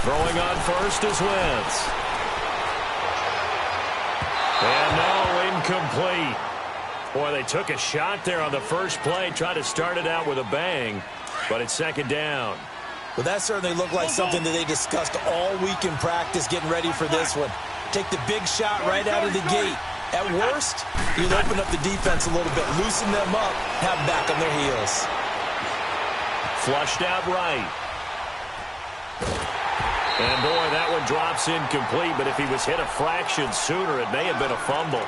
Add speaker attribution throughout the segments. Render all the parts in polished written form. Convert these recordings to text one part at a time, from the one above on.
Speaker 1: Throwing on first is Wentz. And no, incomplete. Boy, they took a shot there on the first play, tried to start it out with a bang, but it's second down.
Speaker 2: Well, that certainly looked like something that they discussed all week in practice getting ready for this one. Take the big shot right out of the gate. At worst, you'll open up the defense a little bit, loosen them up, have them back on their heels.
Speaker 1: Flushed out right. And boy, that one drops incomplete, but if he was hit a fraction sooner, it may have been a fumble.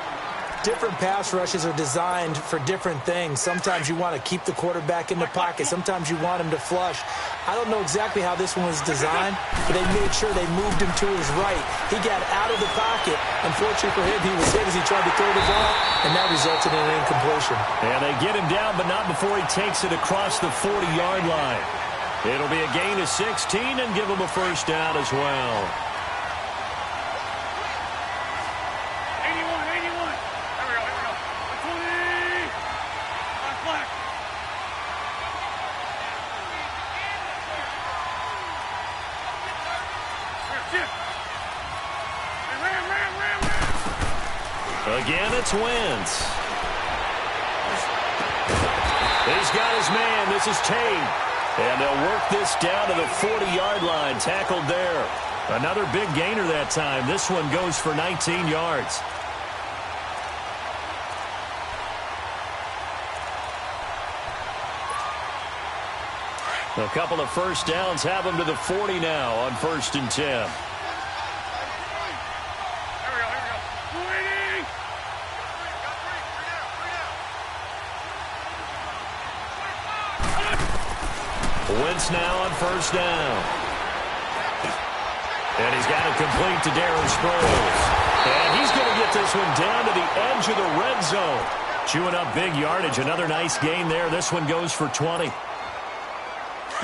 Speaker 2: Different pass rushes are designed for different things. Sometimes you want to keep the quarterback in the pocket. Sometimes you want him to flush. I don't know exactly how this one was designed, but they made sure they moved him to his right. He got out of the pocket. Unfortunately for him, he was hit as he tried to throw the ball, and that resulted in an incompletion.
Speaker 1: And they get him down, but not before he takes it across the 40-yard line. It'll be a gain of 16 and give him a first down as well. Again, it's Wentz. He's got his man. This is Tate. And they'll work this down to the 40-yard line. Tackled there. Another big gainer that time. This one goes for 19 yards. A couple of first downs have them to the 40 now on 1st and 10. Wentz now on 1st down. And he's got it complete to Darren Sproles. And he's going to get this one down to the edge of the red zone. Chewing up big yardage. Another nice gain there. This one goes for 20.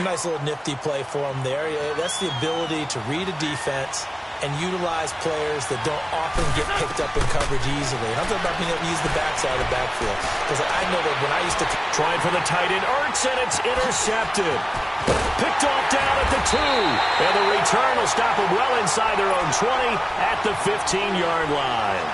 Speaker 2: Nice little nifty play for him there. That's the ability to read a defense and utilize players that don't often get picked up in coverage easily. And I'm talking about being able to use the backside of the backfield. Because I know that when I used to...
Speaker 1: Trying for the tight end, Ertz, and it's intercepted. Picked off down at the 2. And the return will stop them well inside their own 20 at the 15-yard line.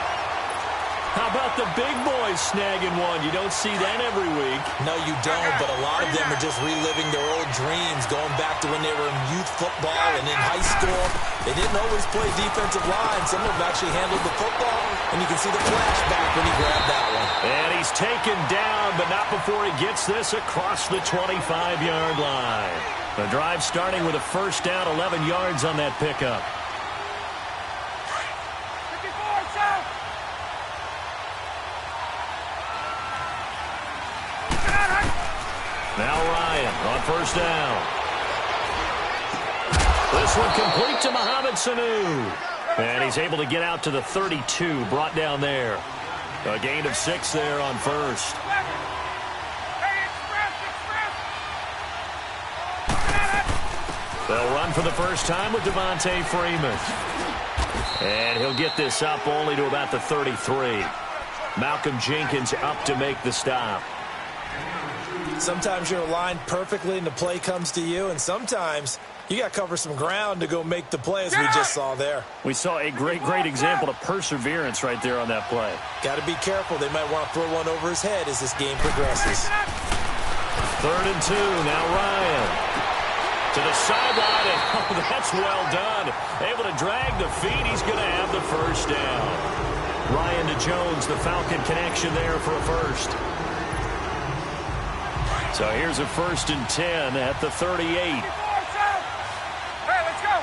Speaker 1: How about the big boys snagging one? You don't see that every week.
Speaker 2: No, you don't, but a lot of them are just reliving their old dreams, going back to when they were in youth football and in high school. They didn't always play defensive line. Some of them actually handled the football, and you can see the flashback when he grabbed that one.
Speaker 1: And he's taken down, but not before he gets this across the 25-yard line. The drive starting with a first down, 11 yards on that pickup. Now Ryan on 1st down. This one complete to Mohamed Sanu. And he's able to get out to the 32, brought down there. A gain of 6 there on 1st. They'll run for the first time with Devontae Freeman. And he'll get this up only to about the 33. Malcolm Jenkins up to make the stop.
Speaker 2: Sometimes you're aligned perfectly and the play comes to you, and sometimes you got to cover some ground to go make the play, as we just saw there.
Speaker 1: We saw a great example of perseverance right there on that play.
Speaker 2: Got to be careful. They might want to throw one over his head as this game progresses.
Speaker 1: 3rd and 2. Now Ryan to the sideline, and oh, that's well done. Able to drag the feet. He's going to have the first down. Ryan to Jones, the Falcon connection there for a first. So here's a 1st and 10 at the 38.
Speaker 3: Hey, let's go.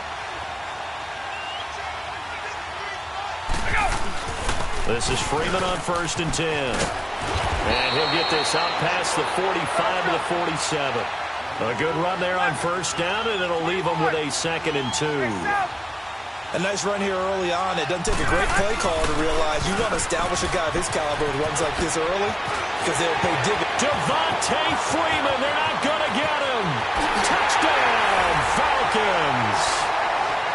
Speaker 1: This is Freeman on 1st and 10. And he'll get this out past the 45 to the 47. A good run there on 1st down, and it'll leave him with a 2nd and 2.
Speaker 2: A nice run here early on. It doesn't take a great play call to realize you want to establish a guy of his caliber with runs like this early because they'll pay dividends.
Speaker 1: Devontae Freeman, they're not going to get him. Touchdown, Falcons.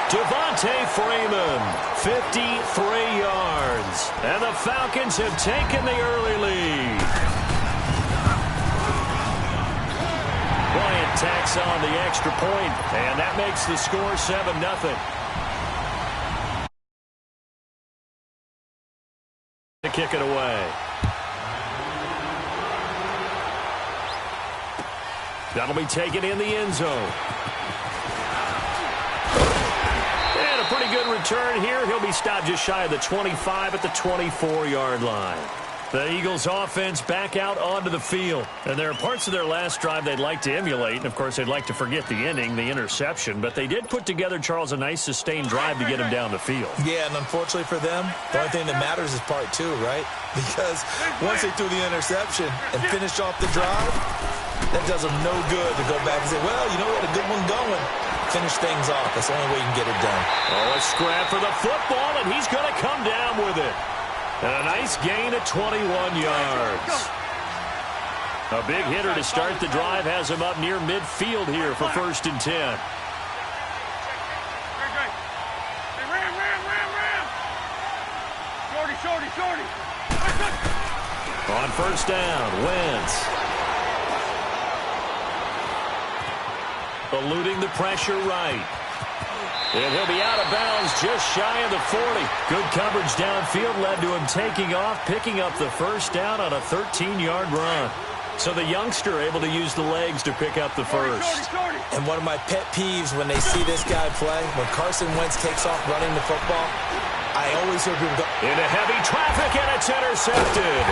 Speaker 1: Devontae Freeman, 53 yards. And the Falcons have taken the early lead. Boy, it tacks on the extra point, and that makes the score 7-0. To kick it away. That'll be taken in the end zone. And a pretty good return here. He'll be stopped just shy of the 25 at the 24-yard line. The Eagles offense back out onto the field. And there are parts of their last drive they'd like to emulate. And, of course, they'd like to forget the ending, the interception. But they did put together, Charles, a nice sustained drive to get him down the field.
Speaker 2: Yeah, and unfortunately for them, the only thing that matters is part two, right? Because once they threw the interception and finished off the drive, that does them no good to go back and say, well, you know what, a good one going. Finish things off. That's the only way you can get it done.
Speaker 1: Oh, a scrap for the football, and he's going to come down with it. And a nice gain of 21 yards. A big hitter to start the drive has him up near midfield here for 1st and 10.
Speaker 3: Shorty.
Speaker 1: On 1st down, Wentz. Eluding the pressure right. And he'll be out of bounds just shy of the 40. Good coverage downfield led to him taking off, picking up the 1st down on a 13-yard run. So the youngster able to use the legs to pick up the 1st.
Speaker 2: And one of my pet peeves when they see this guy play, when Carson Wentz takes off running the football, I always hear people go,
Speaker 1: into heavy traffic, and it's intercepted.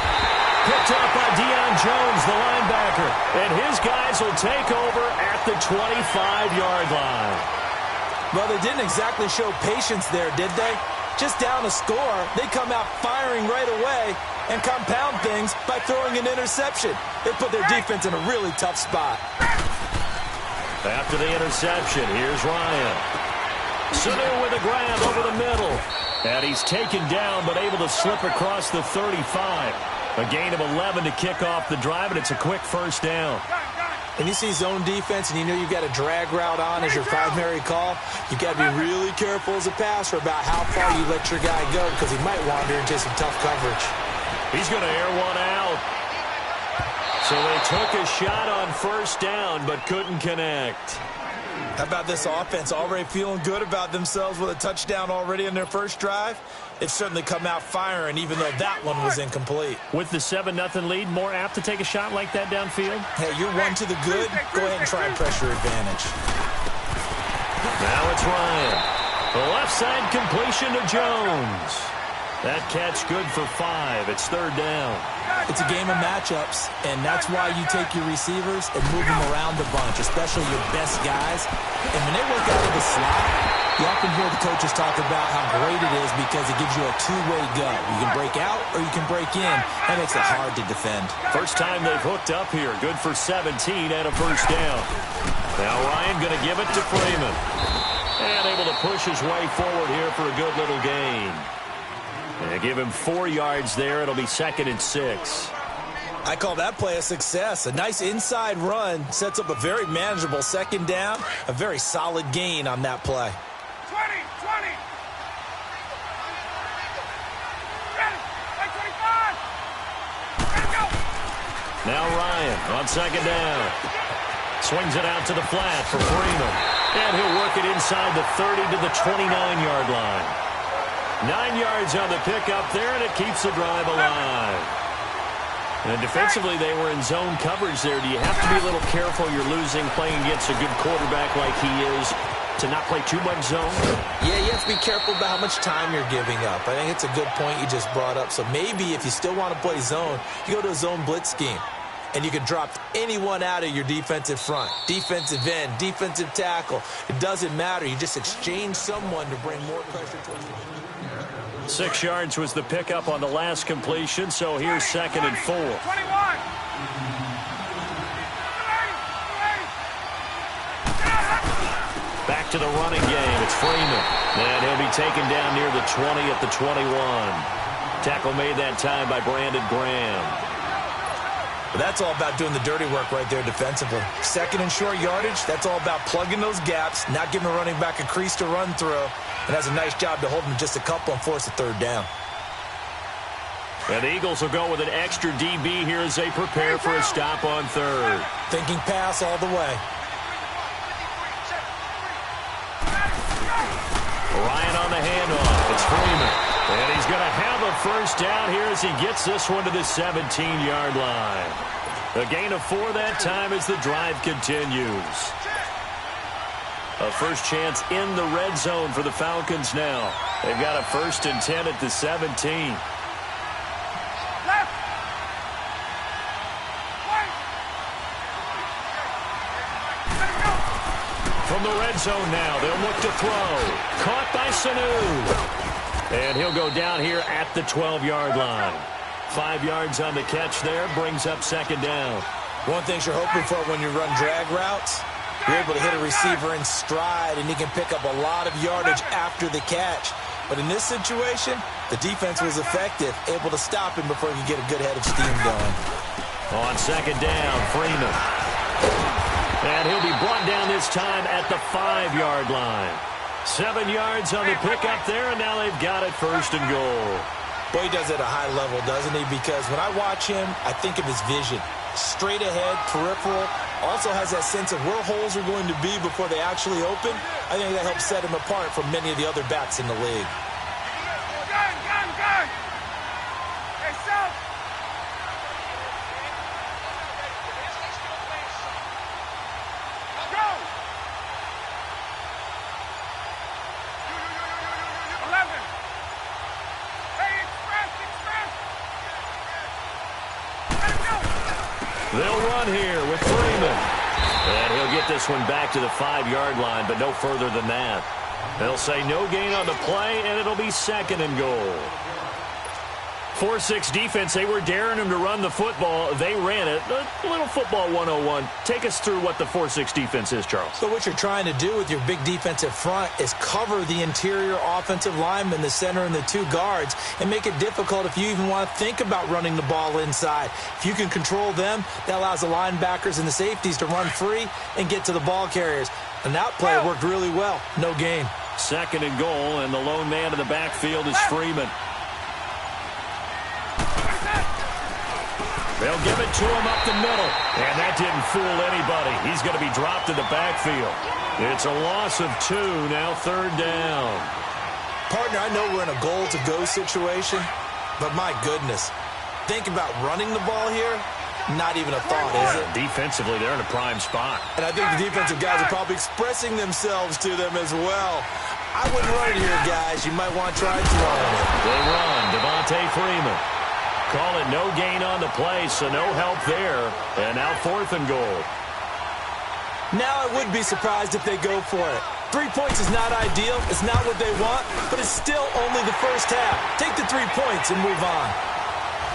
Speaker 1: Picked up by Deion Jones, the linebacker. And his guys will take over at the 25-yard line.
Speaker 2: Well, they didn't exactly show patience there, did they? Just down a score, they come out firing right away and compound things by throwing an interception. They put their defense in a really tough spot.
Speaker 1: After the interception, here's Ryan. Sanu with a grab over the middle. And he's taken down, but able to slip across the 35. A gain of 11 to kick off the drive, and it's a quick 1st down.
Speaker 2: When you see zone defense and you know you've got a drag route on as your primary call, you've got to be really careful as a passer about how far you let your guy go because he might wander into some tough coverage.
Speaker 1: He's going to air one out. So they took a shot on 1st down but couldn't connect.
Speaker 2: How about this offense already feeling good about themselves with a touchdown already in their 1st drive? They've certainly come out firing, even though that one was incomplete.
Speaker 1: With the 7-0 lead, more apt to take a shot like that downfield?
Speaker 2: Hey, you're one to the good. Go ahead and try and pressure advantage.
Speaker 1: Now it's Ryan. The left side completion to Jones. That catch good for 5. It's 3rd down.
Speaker 2: It's a game of matchups, and that's why you take your receivers and move them around the bunch, especially your best guys. And when they work out of the slot, you often hear the coaches talk about how great it is because it gives you a two-way go. You can break out or you can break in. That makes it hard to defend.
Speaker 1: First time they've hooked up here. Good for 17 and a 1st down. Now Ryan going to give it to Freeman. And able to push his way forward here for a good little gain. And give him 4 yards there. It'll be 2nd and 6.
Speaker 2: I call that play a success. A nice inside run sets up a very manageable 2nd down. A very solid gain on that play.
Speaker 3: 20. Ready. 25. Ready to go.
Speaker 1: Now Ryan on 2nd down. Swings it out to the flat for Freeman. And he'll work it inside the 30 to the 29-yard line. 9 yards on the pickup there, and it keeps the drive alive. And defensively, they were in zone coverage there. Do you have to be a little careful you're losing playing against a good quarterback like he is to not play too much zone?
Speaker 2: Yeah, you have to be careful about how much time you're giving up. I think it's a good point you just brought up. So maybe if you still want to play zone, you go to a zone blitz scheme. And you can drop anyone out of your defensive front, defensive end, defensive tackle. It doesn't matter. You just exchange someone to bring more pressure towards you.
Speaker 1: 6 yards was the pickup on the last completion, so here's 2nd and 4.
Speaker 3: 21.
Speaker 1: Back to the running game. It's Freeman. And he'll be taken down near the 20 at the 21. Tackle made that time by Brandon Graham.
Speaker 2: But that's all about doing the dirty work right there defensively. 2nd and short yardage, that's all about plugging those gaps, not giving a running back a crease to run through. And that's a nice job to hold him just a couple and force a 3rd down.
Speaker 1: And the Eagles will go with an extra DB here as they prepare for a stop on 3rd.
Speaker 2: Thinking pass all the way.
Speaker 1: Ryan on the handoff. It's Freeman. And he's going to have a first down here as he gets this one to the 17-yard line. A gain of 4 that time as the drive continues. A first chance in the red zone for the Falcons now. They've got a 1st and 10 at the 17. From the red zone now, they'll look to throw. Caught by Sanu. And he'll go down here at the 12-yard line. 5 yards on the catch there, brings up 2nd down.
Speaker 2: One thing you're hoping for when you run drag routes, you're able to hit a receiver in stride, and he can pick up a lot of yardage after the catch. But in this situation, the defense was effective, able to stop him before he could get a good head of steam going.
Speaker 1: On 2nd down, Freeman. And he'll be brought down this time at the 5-yard line. 7 yards on the pickup there, and now they've got it 1st and goal.
Speaker 2: Boy, he does it at a high level, doesn't he? Because when I watch him, I think of his vision. Straight ahead, peripheral, also has that sense of where holes are going to be before they actually open. I think that helps set him apart from many of the other backs in the league.
Speaker 3: Gun! Hey, stop! Go! 11. Hey, express! Let him go!
Speaker 1: They'll run here with Freeman. And he'll get this one back to the 5-yard line, but no further than that. They'll say no gain on the play, and it'll be 2nd and goal. 4-6 defense, they were daring him to run the football. They ran it. A little football 101. Take us through what the 4-6 defense is, Charles.
Speaker 2: So what you're trying to do with your big defensive front is cover the interior offensive lineman, the center, and the 2 guards, and make it difficult if you even want to think about running the ball inside. If you can control them, that allows the linebackers and the safeties to run free and get to the ball carriers. And that play worked really well. No gain.
Speaker 1: 2nd and goal, and the lone man in the backfield is Freeman. They'll give it to him up the middle. And that didn't fool anybody. He's going to be dropped in the backfield. It's a loss of 2, now 3rd down.
Speaker 2: Partner, I know we're in a goal-to-go situation, but my goodness. Think about running the ball here. Not even a thought, is it?
Speaker 1: Defensively, they're in a prime spot.
Speaker 2: And I think the defensive guys are probably expressing themselves to them as well. I wouldn't run it here, guys. You might want to try throwing it.
Speaker 1: They run. Devontae Freeman. Call it no gain on the play, so no help there. And now 4th and goal.
Speaker 2: Now I would be surprised if they go for it. 3 points is not ideal. It's not what they want, but it's still only the first half. Take the 3 points and move on.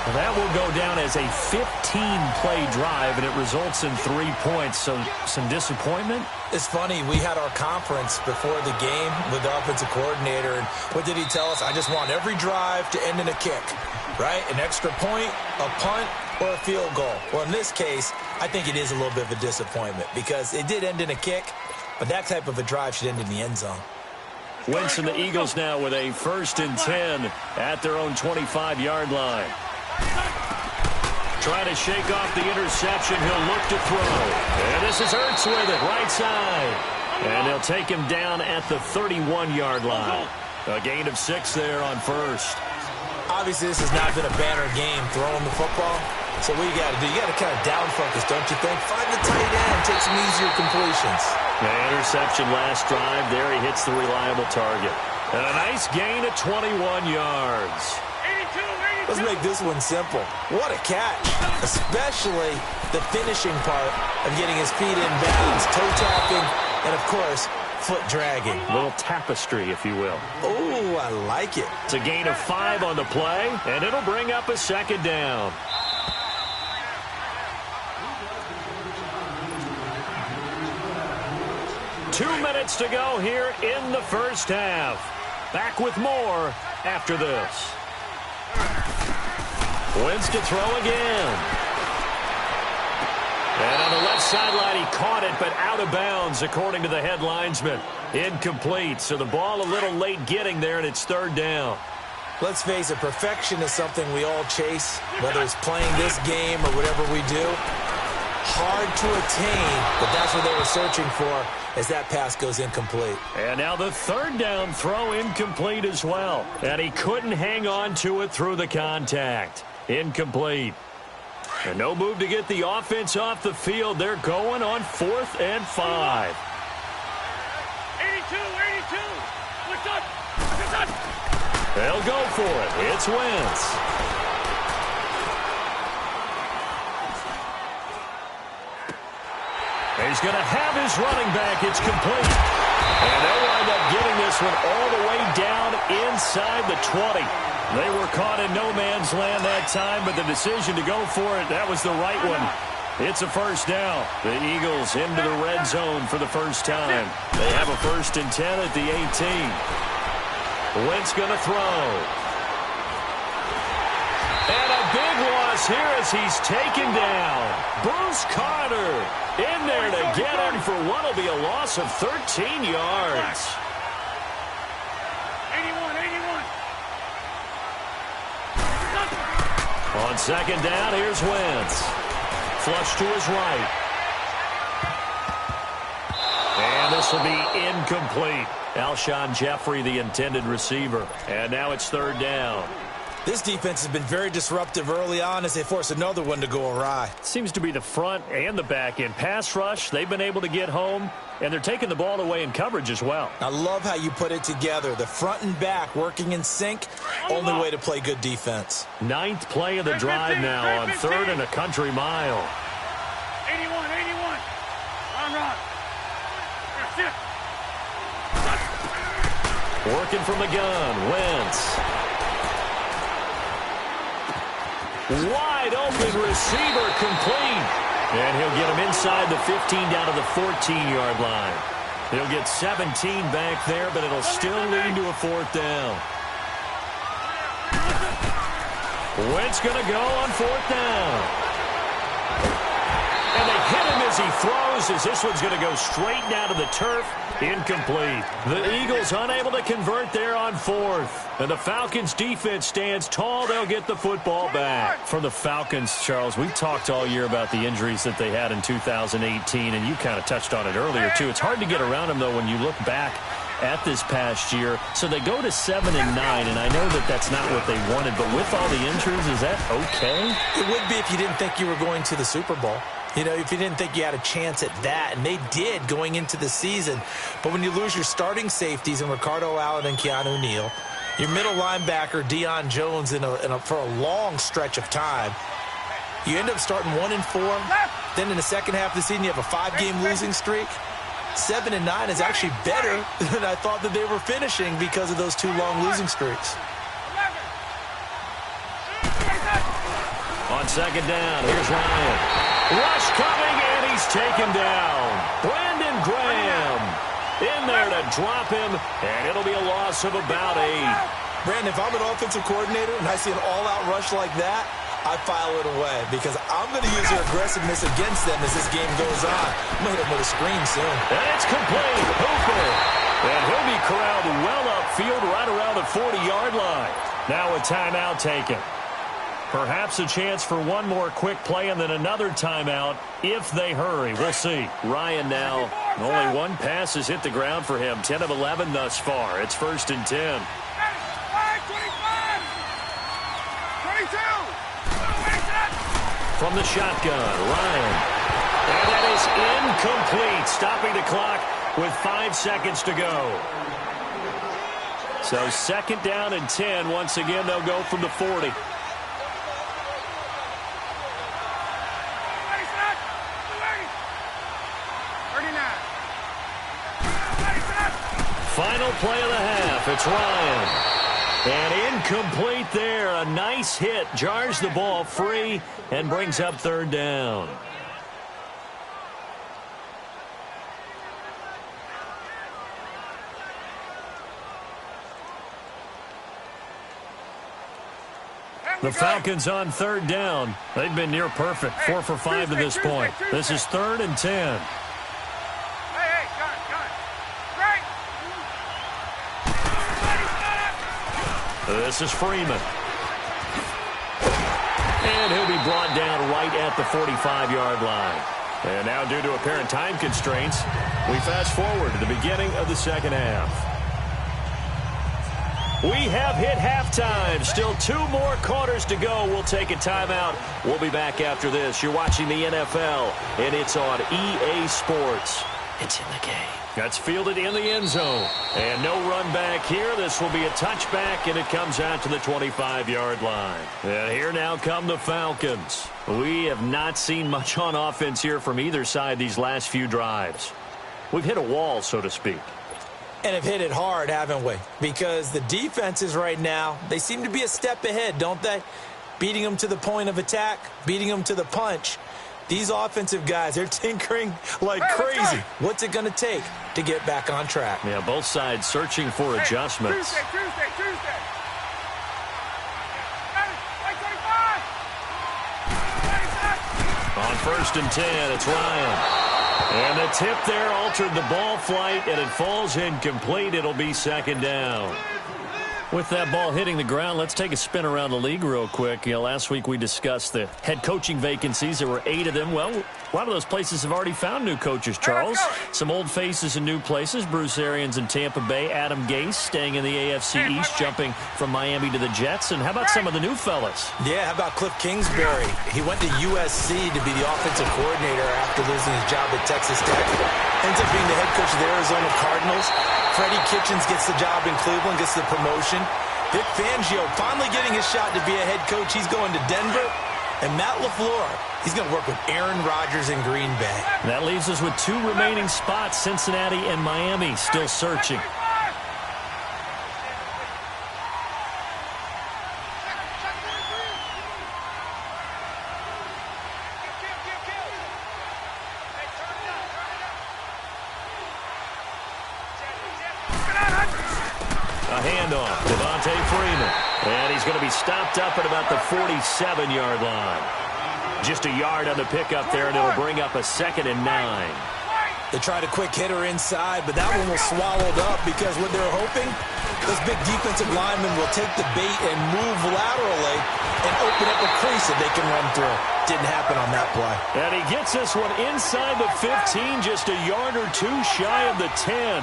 Speaker 1: Well, that will go down as a 15-play drive, and it results in 3 points. So some disappointment?
Speaker 2: It's funny. We had our conference before the game with the offensive coordinator, and what did he tell us? I just want every drive to end in a kick, right? An extra point, a punt, or a field goal. Well, in this case, I think it is a little bit of a disappointment because it did end in a kick, but that type of a drive should end in the end zone.
Speaker 1: Wentz and the Eagles now with a 1st and 10 at their own 25-yard line. Trying to shake off the interception. He'll look to throw. And this is Ertz with it, right side. And they'll take him down at the 31-yard line. A gain of 6 there on 1st.
Speaker 2: Obviously, this has not been a banner game throwing the football. So what you got to do, you got to kind of down focus, don't you think? Find the tight end, take some easier completions.
Speaker 1: The interception last drive. There he hits the reliable target. And a nice gain of 21 yards.
Speaker 3: 82.
Speaker 2: Let's make this one simple. What a catch, especially the finishing part of getting his feet in bounds, toe tapping, and of course, foot dragging.
Speaker 1: A little tapestry, if you will.
Speaker 2: Oh, I like it.
Speaker 1: It's a gain of 5 on the play, and it'll bring up a 2nd down. Two minutes to go here in the first half. Back with more after this. Wentz to throw again. And on the left sideline, he caught it, but out of bounds, according to the head linesman. Incomplete, so the ball a little late getting there, and it's 3rd down.
Speaker 2: Let's face it, perfection is something we all chase, whether it's playing this game or whatever we do. Hard to attain, but that's what they were searching for as that pass goes incomplete.
Speaker 1: And now the third down throw incomplete as well. And he couldn't hang on to it through the contact. Incomplete. And no move to get the offense off the field. They're going on 4th and 5.
Speaker 3: 82, 82. What's up? What's up?
Speaker 1: They'll go for it. It's Wentz. He's going to have his running back. It's complete. And they'll wind up getting this one all the way down inside the 20. They were caught in no man's land that time, but the decision to go for it, that was the right one. It's a first down. The Eagles into the red zone for the first time. They have a 1st and 10 at the 18. Wentz going to throw. And a big loss here as he's taken down. Bruce Carter in there to get him for what will be a loss of 13 yards.
Speaker 3: 81, 81.
Speaker 1: On 2nd down, here's Wentz. Flush to his right. And this will be incomplete. Alshon Jeffrey, the intended receiver. And now it's 3rd down.
Speaker 2: This defense has been very disruptive early on as they force another one to go awry.
Speaker 1: Seems to be the front and the back end. Pass rush, they've been able to get home, and they're taking the ball away in coverage as well.
Speaker 2: I love how you put it together. The front and back working in sync, only way to play good defense.
Speaker 1: 9th play of the drive now on 3rd and a country mile.
Speaker 3: 81, 81. Run.
Speaker 1: Working from the gun, Wentz. Wide open receiver complete. And he'll get him inside the 15 down to the 14-yard line. He'll get 17 back there, but it'll still lead to a 4th down. Wentz going to go on 4th down. And they hit him as he throws, as this one's going to go straight down to the turf. Incomplete. The Eagles unable to convert there on 4th. And the Falcons defense stands tall. They'll get the football back. For the Falcons, Charles, we talked all year about the injuries that they had in 2018, and you kind of touched on it earlier, too. It's hard to get around them, though, when you look back at this past year. So they go to 7-9, and I know that that's not what they wanted, but with all the injuries, is that okay?
Speaker 2: It would be if you didn't think you were going to the Super Bowl. You know, if you didn't think you had a chance at that, and they did going into the season. But when you lose your starting safeties in Ricardo Allen and Keanu Neal, your middle linebacker Deion Jones for a long stretch of time, you end up starting 1-4. Then in the second half of the season, you have a 5-game losing streak. 7-9 is actually better than I thought that they were finishing because of those 2 long losing streaks.
Speaker 1: On 2nd down, here's Ryan. Rush coming, and he's taken down. Brandon Graham in there to drop him, and it'll be a loss of about 8.
Speaker 2: Brandon, if I'm an offensive coordinator and I see an all-out rush like that, I file it away because I'm going to use their aggressiveness against them as this game goes on. I'm going to hit him with a screen soon.
Speaker 1: And it's complete. Hooper. And he'll be corralled well upfield right around the 40-yard line. Now a timeout taken. Perhaps a chance for one more quick play and then another timeout if they hurry. We'll see. Ryan now, only one pass has hit the ground for him. 10 of 11 thus far. It's 1st and 10.
Speaker 3: 25, 22.
Speaker 1: From the shotgun, Ryan. And that is incomplete. Stopping the clock with 5 seconds to go. So 2nd down and 10. Once again, they'll go from the 40. Final play of the half. It's Ryan. And incomplete there. A nice hit. Jars the ball free and brings up 3rd down. The Falcons on 3rd down. They've been near perfect. 4 for 5 to this point. This is 3rd and 10. This is Freeman. And he'll be brought down right at the 45-yard line. And now, due to apparent time constraints, we fast forward to the beginning of the second half. We have hit halftime. Still 2 more quarters to go. We'll take a timeout. We'll be back after this. You're watching the NFL, and it's on EA Sports. It's in the game. That's fielded in the end zone. And no run back here. This will be a touchback, and it comes out to the 25-yard line. And here now come the Falcons. We have not seen much on offense here from either side these last few drives. We've hit a wall, so to speak.
Speaker 2: And have hit it hard, haven't we? Because the defenses right now, they seem to be a step ahead, don't they? Beating them to the point of attack, beating them to the punch. These offensive guys, they're tinkering like crazy. What's it going to take to get back on track?
Speaker 1: Yeah, both sides searching for adjustments.
Speaker 3: Tuesday.
Speaker 1: On 1st and 10, it's Ryan. And the tip there altered the ball flight, and it falls incomplete. It'll be 2nd down. With that ball hitting the ground, let's take a spin around the league real quick. Last week we discussed the head coaching vacancies. There were 8 of them. Well, a lot of those places have already found new coaches, Charles. Some old faces in new places. Bruce Arians in Tampa Bay. Adam Gase staying in the AFC East, jumping from Miami to the Jets. And how about some of the new fellas?
Speaker 2: Yeah, how about Cliff Kingsbury? He went to USC to be the offensive coordinator after losing his job at Texas Tech. Ends up being the head coach of the Arizona Cardinals. Freddie Kitchens gets the job in Cleveland, gets the promotion. Vic Fangio finally getting his shot to be a head coach. He's going to Denver. And Matt LaFleur, he's going to work with Aaron Rodgers in Green Bay.
Speaker 1: That leaves us with 2 remaining spots, Cincinnati and Miami, still searching. Devontae Freeman. And he's going to be stopped up at about the 47-yard line. Just a yard on the pickup there, and it'll bring up a 2nd and 9.
Speaker 2: They tried a quick hitter inside, but that one was swallowed up because what they're hoping, those big defensive linemen will take the bait and move laterally and open up a crease that they can run through. Didn't happen on that play.
Speaker 1: And he gets this one inside the 15, just a yard or 2 shy of the 10.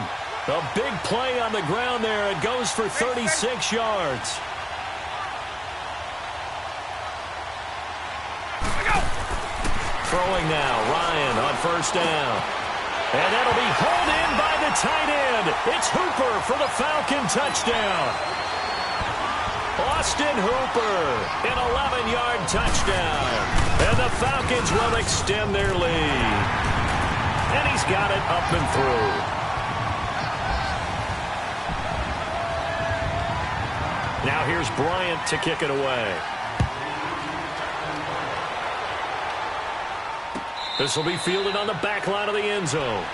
Speaker 1: A big play on the ground there. It goes for 36 yards. Throwing now, Ryan on 1st down. And that'll be hauled in by the tight end. It's Hooper for the Falcon touchdown. Austin Hooper, an 11-yard touchdown. And the Falcons will extend their lead. And he's got it up and through. Now here's Bryant to kick it away. This will be fielded on the back line of the end zone.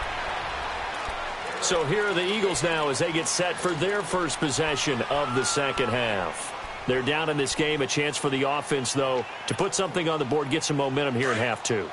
Speaker 1: So here are the Eagles now as they get set for their first possession of the second half. They're down in this game. A chance for the offense, though, to put something on the board, get some momentum here in half 2.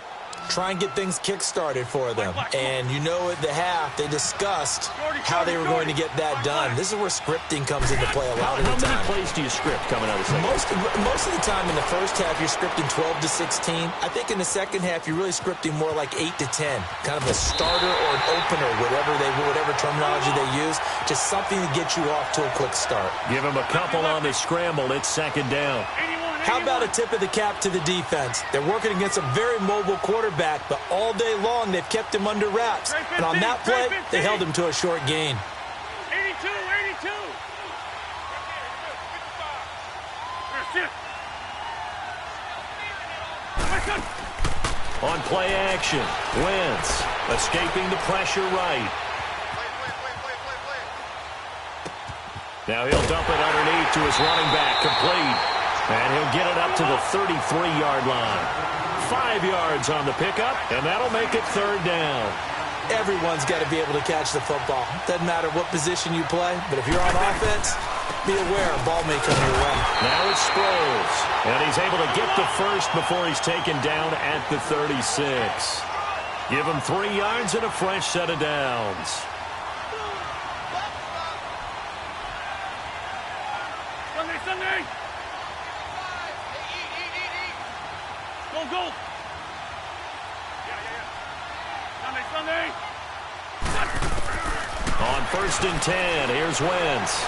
Speaker 2: Try and get things kick-started for them. And you know at the half, they discussed how they were going to get that done. This is where scripting comes into play a lot of the time.
Speaker 1: How many plays do you script coming out of the second half?
Speaker 2: Most of the time in the first half, you're scripting 12 to 16. I think in the second half, you're really scripting more like 8 to 10. Kind of a starter or an opener, whatever terminology they use. Just something to get you off to a quick start.
Speaker 1: Give them a couple on the scramble. It's 2nd down.
Speaker 2: How about a tip of the cap to the defense? They're working against a very mobile quarterback, but all day long they've kept him under wraps. And on that play, they held him to a short gain.
Speaker 3: 82.
Speaker 1: On play action, Wentz escaping the pressure right. Now he'll dump it underneath to his running back, complete. And he'll get it up to the 33-yard line. 5 yards on the pickup, and that'll make it 3rd down.
Speaker 2: Everyone's got to be able to catch the football. Doesn't matter what position you play, but if you're on offense, be aware a ball may come your way.
Speaker 1: Now it's Sproles, and he's able to get the first before he's taken down at the 36. Give him 3 yards and a fresh set of downs.
Speaker 3: Sunday. Go. go. Sunday.
Speaker 1: On 1st and 10, here's Wentz.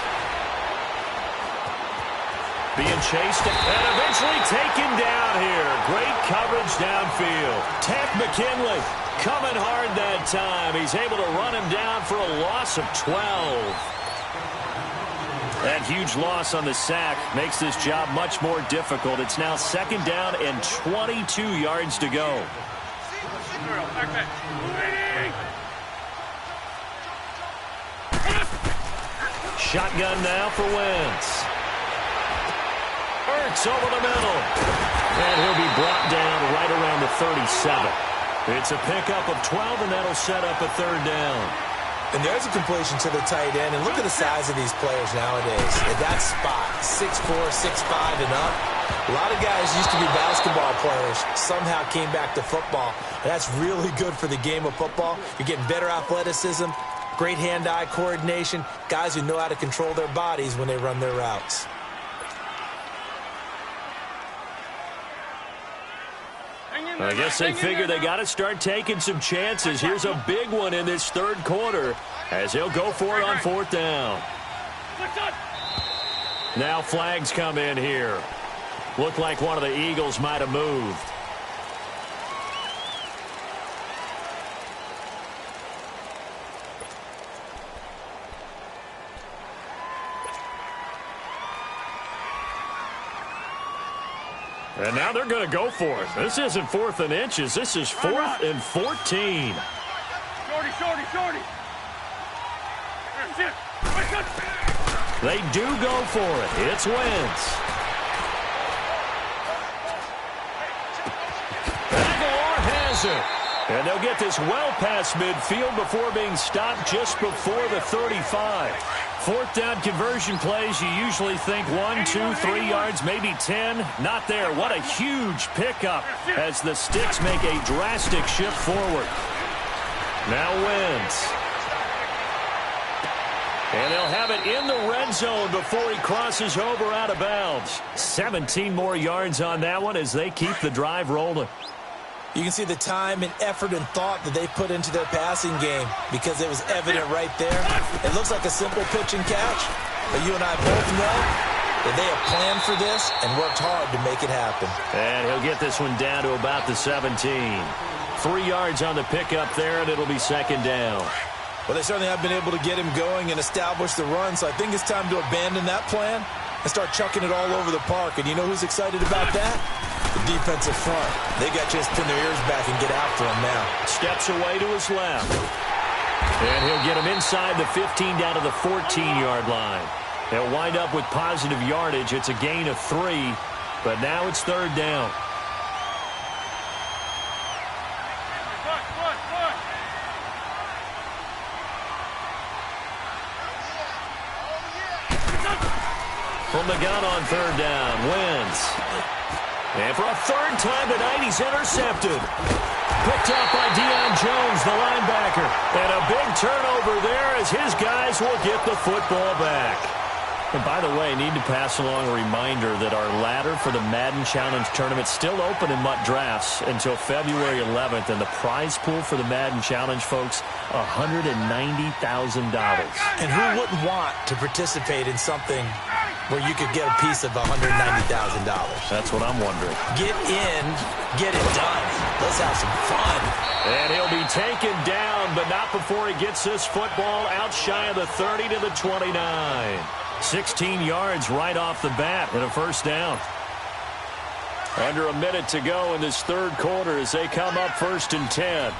Speaker 1: Being chased and eventually taken down here. Great coverage downfield. Tank McKinley coming hard that time. He's able to run him down for a loss of 12. That huge loss on the sack makes this job much more difficult. It's now 2nd down and 22 yards to go. Shotgun now for Wentz. Ertz over the middle. And he'll be brought down right around the 37. It's a pickup of 12, and that'll set up a 3rd down.
Speaker 2: And there's a completion to the tight end. And look at the size of these players nowadays. At that spot, 6'4", 6'5", and up. A lot of guys used to be basketball players, somehow came back to football. And that's really good for the game of football. You're getting better athleticism, great hand-eye coordination, guys who know how to control their bodies when they run their routes.
Speaker 1: I guess they figure they got to start taking some chances. Here's a big one in this 3rd quarter as he'll go for it on 4th down. Now flags come in here. Looked like one of the Eagles might have moved. And now they're going to go for it. This isn't 4th and inches. This is 4th and 14.
Speaker 3: Shorty.
Speaker 1: They do go for it. It's Wentz. Aguilar has it. And they'll get this well past midfield before being stopped just before the 35. 4th down conversion plays, you usually think 1, 2, 3 yards, maybe 10. Not there. What a huge pickup as the Sticks make a drastic shift forward. Now Wentz. And they'll have it in the red zone before he crosses over out of bounds. 17 more yards on that one as they keep the drive rolling.
Speaker 2: You can see the time and effort and thought that they put into their passing game because it was evident right there. It looks like a simple pitch and catch, but you and I both know that they have planned for this and worked hard to make it happen.
Speaker 1: And he'll get this one down to about the 17. 3 yards on the pickup there, and it'll be 2nd down.
Speaker 2: Well, they certainly have been able to get him going and establish the run, so I think it's time to abandon that plan and start chucking it all over the park. And you know who's excited about that? The defensive front. They got just pin their ears back and get after him now.
Speaker 1: Steps away to his left. And he'll get him inside the 15 down to the 14-yard line. They'll wind up with positive yardage. It's a gain of 3, but now it's 3rd down. From the gun on 3rd down, Wentz. And for a 3rd time tonight, he's intercepted. Picked up by Deion Jones, the linebacker. And a big turnover there as his guys will get the football back. And by the way, I need to pass along a reminder that our ladder for the Madden Challenge tournament is still open in MUT Drafts until February 11th. And the prize pool for the Madden Challenge, folks, $190,000.
Speaker 2: And who wouldn't want to participate in something where you could get a piece of $190,000?
Speaker 1: That's what I'm wondering.
Speaker 2: Get in, get it done. Let's have some fun.
Speaker 1: And he'll be taken down, but not before he gets this football out shy of the 30 to the 29. 16 yards right off the bat and a 1st down. Under a minute to go in this 3rd quarter as they come up 1st and 10.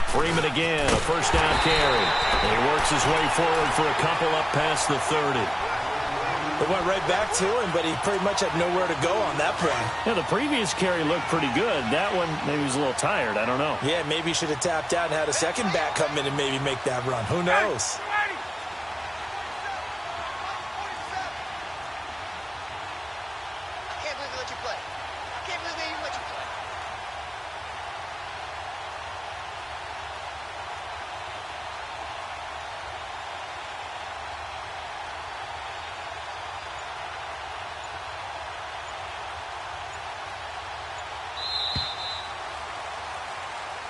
Speaker 1: Freeman again, a 1st down carry. And he works his way forward for a couple up past the 30.
Speaker 2: It went right back to him, but he pretty much had nowhere to go on that play.
Speaker 1: Yeah, the previous carry looked pretty good. That one, maybe he was a little tired. I don't know.
Speaker 2: Yeah, maybe he should have tapped out and had a second back come in and maybe make that run. Who knows?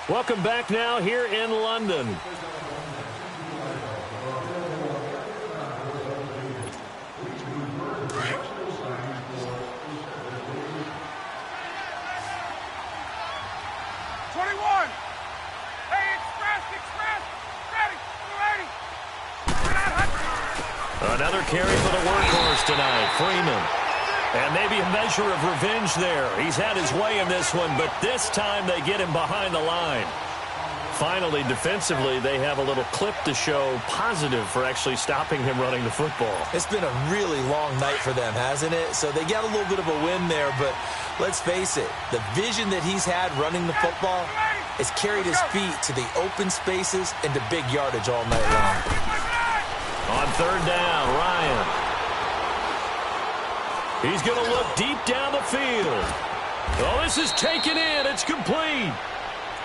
Speaker 1: Welcome back now here in London. Another carry for the workhorse tonight, Freeman. And maybe a measure of revenge there. He's had his way in this one, but this time they get him behind the line. Finally, defensively, they have a little clip to show positive for actually stopping him running the football.
Speaker 2: It's been a really long night for them, hasn't it? So they got a little bit of a win there, but let's face it, the vision that he's had running the football has carried his feet to the open spaces and to big yardage all night long.
Speaker 1: On third down, Ryan. He's going to look deep down the field. Oh, this is taken in. It's complete.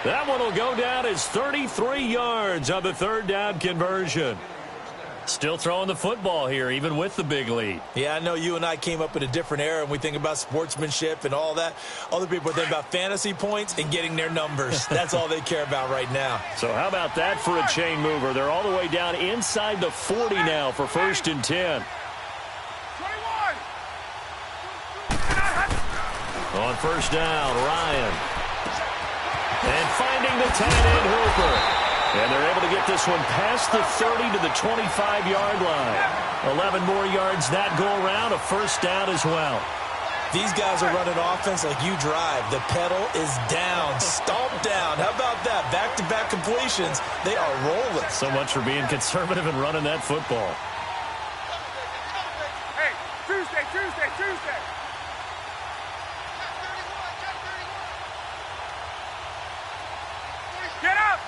Speaker 1: That one will go down as 33 yards on the third down conversion. Still throwing the football here, even with the big lead.
Speaker 2: Yeah, I know you and I came up in a different era, and we think about sportsmanship and all that. Other people think about fantasy points and getting their numbers. That's all they care about right now.
Speaker 1: So how about that for a chain mover? They're all the way down inside the 40 now for 1st and 10. On first down, Ryan. And finding the tight end, Hooper. And they're able to get this one past the 30 to the 25-yard line. 11 more yards that go around, a first down as well.
Speaker 2: These guys are running offense like you drive. The pedal is down, stomp down. How about that? Back-to-back completions. They are rolling.
Speaker 1: So much for being conservative and running that football.
Speaker 3: Hey, Tuesday. Get up!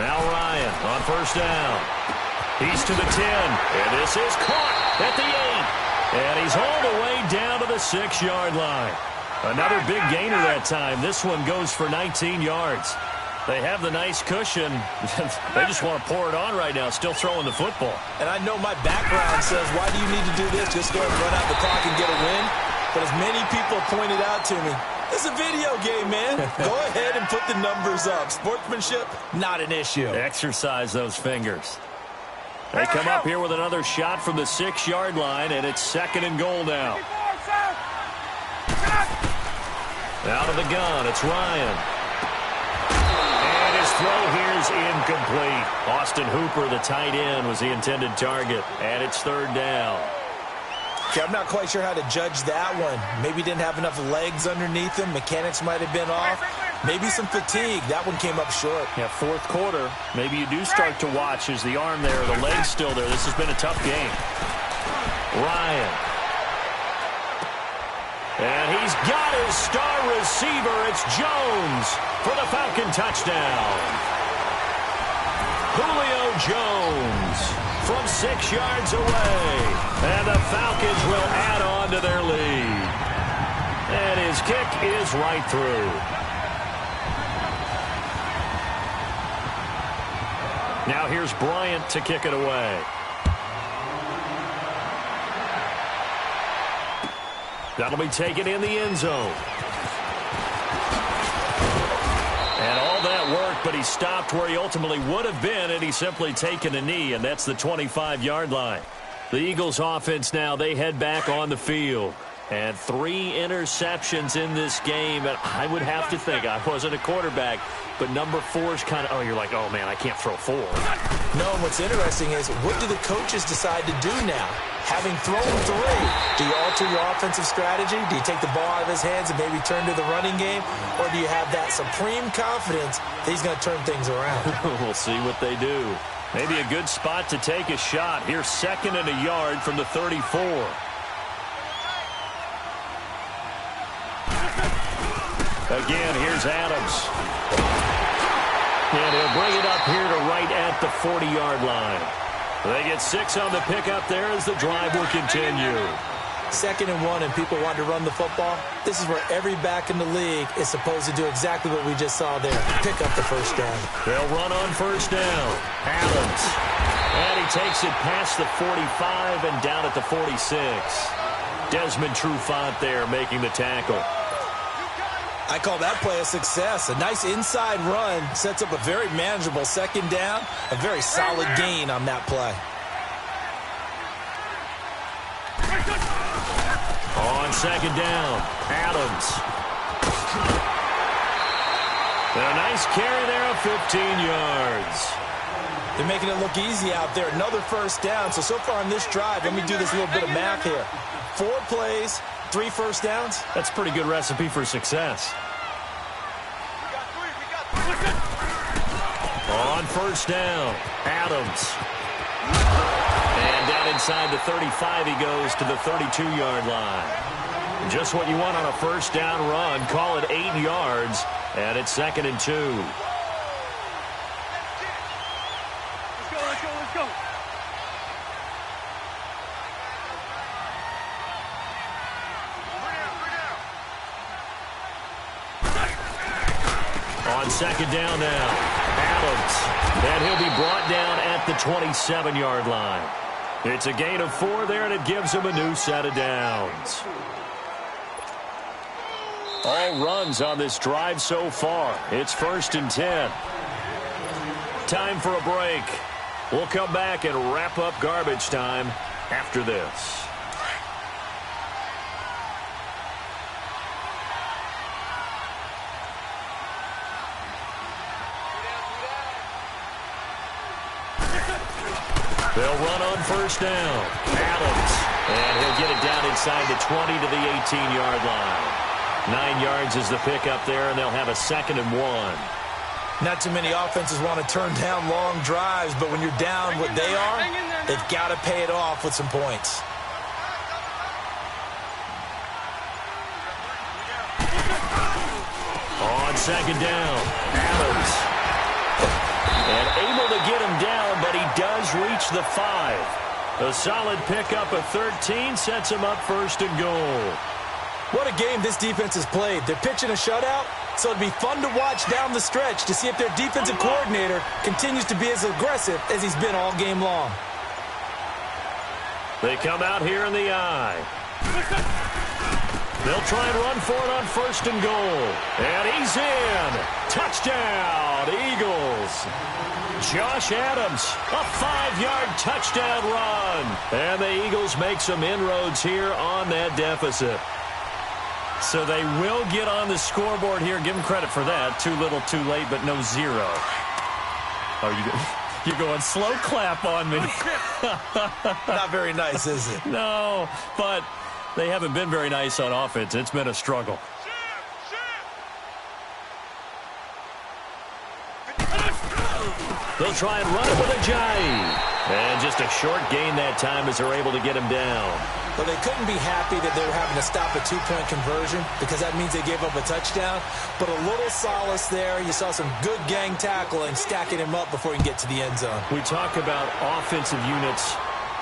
Speaker 1: Now Ryan on first down. He's to the 10, and this is caught at the 8. And he's all the way down to the 6-yard line. Another big gainer that time. This one goes for 19 yards. They have the nice cushion. They just want to pour it on right now, still throwing the football.
Speaker 2: And I know my background says, why do you need to do this? Just go and run out the clock and get a win. But as many people pointed out to me, it's a video game, man. Go ahead and put the numbers up. Sportsmanship, not an issue.
Speaker 1: Exercise those fingers. They come up here with another shot from the 6-yard line, and it's 2nd and goal now. Out of the gun, it's Ryan. And his throw here is incomplete. Austin Hooper, the tight end, was the intended target, and it's 3rd down.
Speaker 2: Okay, I'm not quite sure how to judge that one. Maybe didn't have enough legs underneath him. Mechanics might have been off. Maybe some fatigue. That one came up short.
Speaker 1: Yeah, 4th quarter. Maybe you do start to watch as the arm there, the leg's still there. This has been a tough game. Ryan. And he's got his star receiver. It's Jones for the Falcon touchdown. Julio Jones from 6 yards away. And the Falcons will add on to their lead. And his kick is right through. Now here's Bryant to kick it away. That'll be taken in the end zone. And all that work, but he stopped where he ultimately would have been, and he's simply taken a knee, and that's the 25-yard line. The Eagles offense now, they head back on the field. And 3 interceptions in this game. And I would have to think, I wasn't a quarterback, but number 4 is kind of, oh, you're like, oh, man, I can't throw 4.
Speaker 2: No, and what's interesting is, what do the coaches decide to do now? Having thrown 3, do you alter your offensive strategy? Do you take the ball out of his hands and maybe turn to the running game? Or do you have that supreme confidence that he's going to turn things around?
Speaker 1: We'll see what they do. Maybe a good spot to take a shot. Here's 2nd and a yard from the 34. Again, here's Adams. And he'll bring it up here to right at the 40-yard line. They get 6 on the pickup there as the drive will continue.
Speaker 2: 2nd and 1, and people want to run the football. This is where every back in the league is supposed to do exactly what we just saw there. Pick up the first down.
Speaker 1: They'll run on first down. Adams. And he takes it past the 45 and down at the 46. Desmond Trufant there making the tackle.
Speaker 2: I call that play a success. A nice inside run sets up a very manageable second down, a very solid gain on that play.
Speaker 1: On second down, Adams. And a nice carry there of 15 yards.
Speaker 2: They're making it look easy out there. Another first down. So far on this drive, let me do this little bit of math here. 4 plays, 3 first downs.
Speaker 1: That's a pretty good recipe for success. On first down, Adams. And down inside the 35, he goes to the 32-yard line. Just what you want on a first down run. Call it 8 yards, and it's 2nd and 2.
Speaker 3: Let's go.
Speaker 1: On second down now, Adams. And he'll be brought down at the 27-yard line. It's a gain of 4 there, and it gives him a new set of downs. All runs on this drive so far. It's 1st and 10. Time for a break. We'll come back and wrap up garbage time after this. They'll run on first down. Adams. And he'll get it down inside the 20 to the 18-yard line. 9 yards is the pickup there, and they'll have a 2nd and 1.
Speaker 2: Not too many offenses want to turn down long drives, but when you're down what they are, they've got to pay it off with some points.
Speaker 1: On second down, Adams. And able to get him down, but he does reach the 5. A solid pickup of 13 sets him up 1st and goal.
Speaker 2: What a game this defense has played. They're pitching a shutout, so it'd be fun to watch down the stretch to see if their defensive coordinator continues to be as aggressive as he's been all game long.
Speaker 1: They come out here in the eye. They'll try and run for it on 1st and goal. And he's in. Touchdown, Eagles. Josh Adams, a 5-yard touchdown run. And the Eagles make some inroads here on that deficit. So they will get on the scoreboard here. Give them credit for that. Too little, too late, but no 0. You're going slow clap on me.
Speaker 2: Not very nice, is it?
Speaker 1: No, but they haven't been very nice on offense. It's been a struggle. They'll try and run it with Ajayi. And just a short gain that time as they're able to get him down.
Speaker 2: Well, they couldn't be happy that they were having to stop a 2-point conversion because that means they gave up a touchdown. But a little solace there. You saw some good gang tackling, stacking him up before he can get to the end zone.
Speaker 1: We talk about offensive units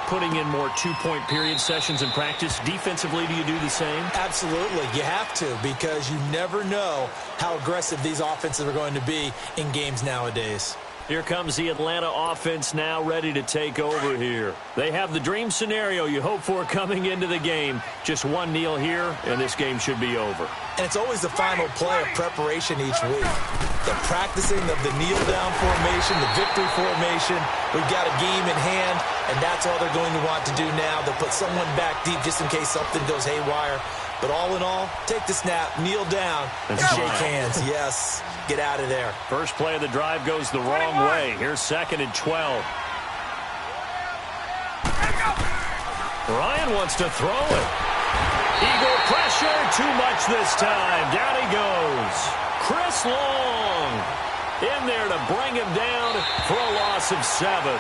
Speaker 1: putting in more 2-point period sessions in practice. Defensively, do you do the same?
Speaker 2: Absolutely. You have to because you never know how aggressive these offenses are going to be in games nowadays.
Speaker 1: Here comes the Atlanta offense now ready to take over here. They have the dream scenario you hope for coming into the game. Just one kneel here, and this game should be over.
Speaker 2: And it's always the final play of preparation each week. The practicing of the kneel-down formation, the victory formation. We've got a game in hand, and that's all they're going to want to do now. They'll put someone back deep just in case something goes haywire. But all in all, take the snap, kneel down, and shake hands. Yes, get out of there.
Speaker 1: First play of the drive goes the wrong way. Here's 2nd and 12. Ryan wants to throw it. Eagle pressure, too much this time. Down he goes. Chris Long in there to bring him down for a loss of 7.